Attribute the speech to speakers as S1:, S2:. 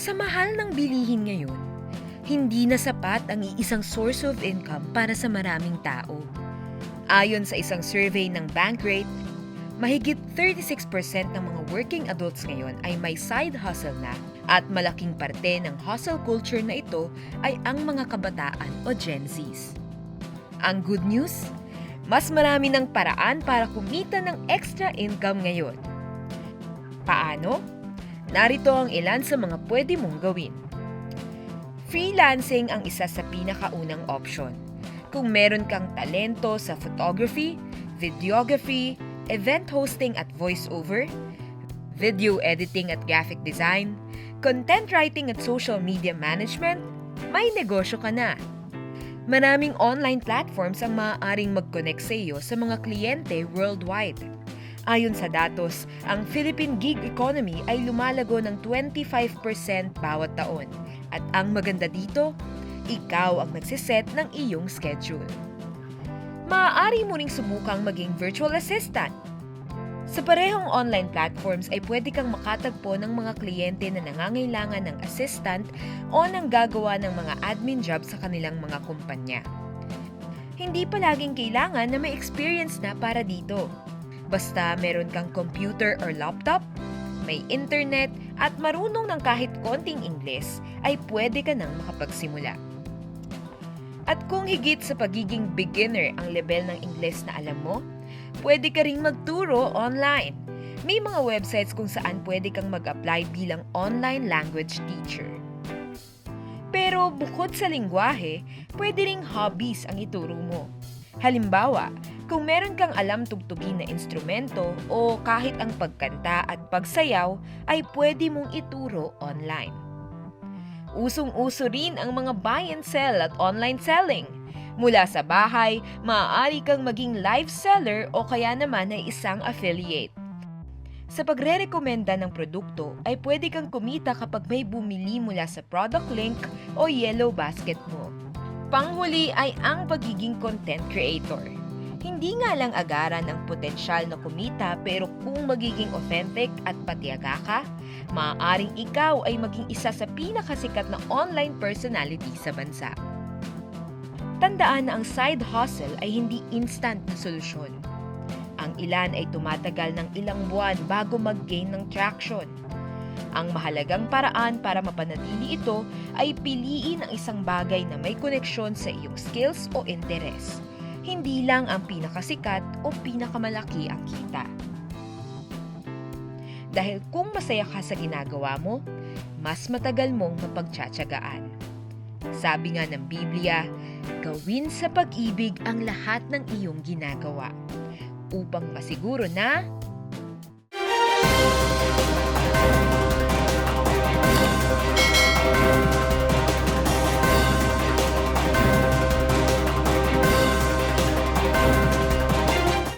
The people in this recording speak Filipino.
S1: Sa mahal ng bilihin ngayon, hindi na sapat ang iisang source of income para sa maraming tao. Ayon sa isang survey ng Bankrate, mahigit 36% ng mga working adults ngayon ay may side hustle na at malaking parte ng hustle culture na ito ay ang mga kabataan o Gen Zs. Ang good news, mas marami ng paraan para kumita ng extra income ngayon. Paano? Narito ang ilan sa mga pwede mong gawin. Freelancing ang isa sa pinakaunang option. Kung meron kang talento sa photography, videography, event hosting at voiceover, video editing at graphic design, content writing at social media management, may negosyo ka na. Maraming online platforms ang maaaring mag-connect sa iyo sa mga kliyente worldwide. Ayon sa datos, ang Philippine gig economy ay lumalago ng 25% bawat taon. At ang maganda dito, ikaw ang nagsiset ng iyong schedule. Maaari mo ring subukang maging virtual assistant. Sa parehong online platforms ay pwede kang makatagpo ng mga kliyente na nangangailangan ng assistant o nang gagawa ng mga admin job sa kanilang mga kumpanya. Hindi palaging kailangan na may experience na para dito. Basta meron kang computer or laptop, may internet at marunong ng kahit konting Ingles, ay pwede ka nang makapagsimula. At kung higit sa pagiging beginner ang level ng Ingles na alam mo, pwede ka ring magturo online. May mga websites kung saan pwede kang mag-apply bilang online language teacher. Pero bukod sa lingwahe, pwede ring hobbies ang ituro mo. Halimbawa, kung meron kang alam tugtugin na instrumento o kahit ang pagkanta at pagsayaw ay pwede mong ituro online. Usong-uso rin ang mga buy and sell at online selling. Mula sa bahay, maaari kang maging live seller o kaya naman ay isang affiliate. Sa pagre-rekomenda ng produkto ay pwede kang kumita kapag may bumili mula sa product link o yellow basket mo. Panghuli ay ang pagiging content creator. Hindi nga lang agaran ang potensyal na kumita pero kung magiging authentic at patiyaga ka, maaaring ikaw ay maging isa sa pinakasikat na online personality sa bansa. Tandaan na ang side hustle ay hindi instant na solusyon. Ang ilan ay tumatagal ng ilang buwan bago mag-gain ng traction. Ang mahalagang paraan para mapanatili ito ay piliin ang isang bagay na may koneksyon sa iyong skills o interes. Hindi lang ang pinakasikat o pinakamalaki ang kita. Dahil kung masaya ka sa ginagawa mo, mas matagal mong mapagtsatsagaan. Sabi nga ng Biblia, gawin sa pag-ibig ang lahat ng iyong ginagawa upang masiguro na